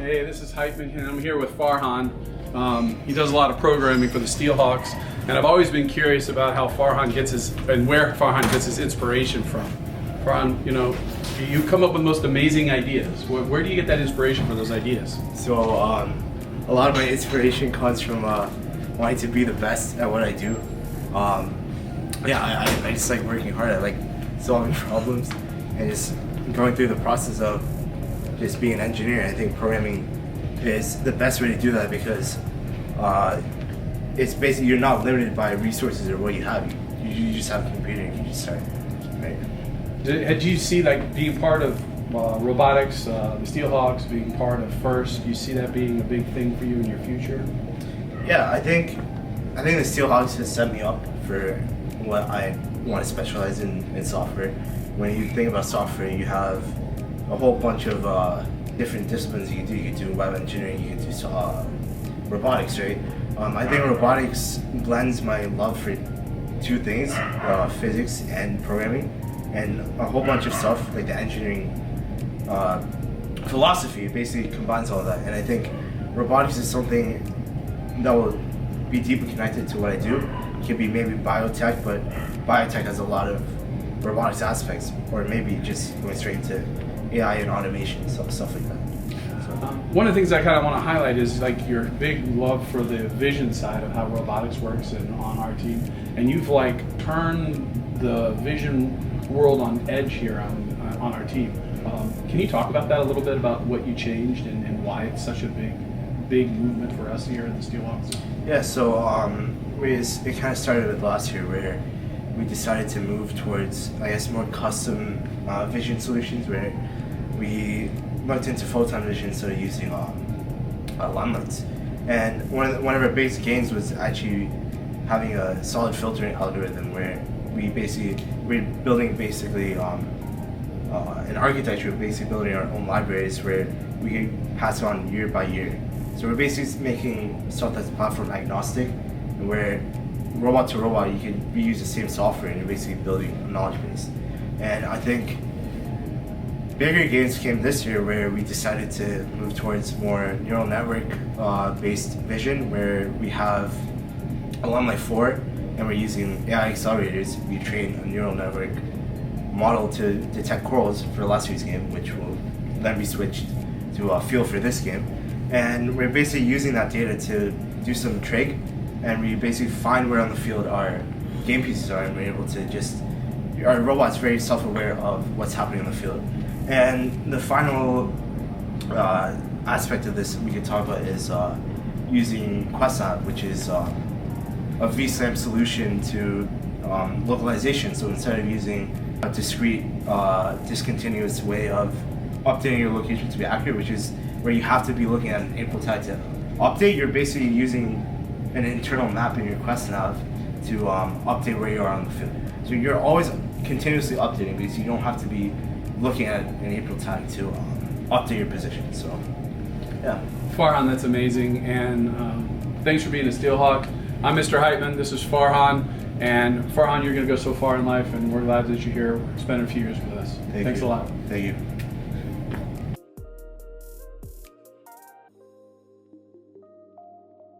Hey, this is Heitman, and I'm here with Farhan. He does a lot of programming for the Steelhawks, and I've always been curious about how Farhan gets his, and where Farhan gets his inspiration from. Farhan, you know, you come up with the most amazing ideas. Where do you get that inspiration for those ideas? So, a lot of my inspiration comes from wanting to be the best at what I do. I just like working hard. I like solving problems and just going through the process of just being an engineer. I think programming is the best way to do that because it's basically you're not limited by resources or what you have. You just have a computer and you just start. Right? Did you see like being part of robotics, the Steelhawks, being part of FIRST? Do you see that being a big thing for you in your future? Yeah, I think the Steelhawks has set me up for what I want to specialize in software. When you think about software, you have a whole bunch of different disciplines you can do. You can do web engineering, you can do robotics, right? I think robotics blends my love for two things, physics and programming, and a whole bunch of stuff like the engineering philosophy. It basically combines all that, and I think robotics is something that will be deeply connected to what I do. It could be maybe biotech, but biotech has a lot of robotics aspects, or maybe just going straight into AI and automation, stuff like that. One of the things I kind of want to highlight is like your big love for the vision side of how robotics works and on our team, and you've like turned the vision world on edge here on our team. Can you talk about that a little bit, about what you changed and why it's such a big movement for us here at the Steelhawks? Yeah, so it kind of started with last year where we decided to move towards, I guess, more custom vision solutions where we looked into photon vision instead of using limelights. And one of our biggest gains was actually having a solid filtering algorithm where we're building basically an architecture of basically building our own libraries where we can pass it on year by year. So we're basically making stuff that's platform agnostic, where robot to robot you can reuse the same software and you're basically building a knowledge base. And I think bigger gains came this year where we decided to move towards more neural network based vision, where we have Alumni 4 and we're using AI accelerators. We train a neural network model to detect corals for the last year's game, which will then be switched to a field for this game. And we're basically using that data to do some trig, and we basically find where on the field our game pieces are, and we're able to our robot's very self-aware of what's happening on the field. And the final aspect of this we could talk about is using QuestLab, which is a vSLAM solution to localization. So instead of using a discrete, discontinuous way of updating your location to be accurate, which is where you have to be looking at an input tag to update, you're basically using an internal map in your QuestLab to update where you are on the field. So you're always continuously updating because you don't have to be looking at an input tag to update your position. So, yeah. Farhan, that's amazing, and thanks for being a Steelhawk. I'm Mr. Heitman, this is Farhan, and Farhan, you're going to go so far in life, and we're glad that you're here spending a few years with us. Thanks a lot. Thank you.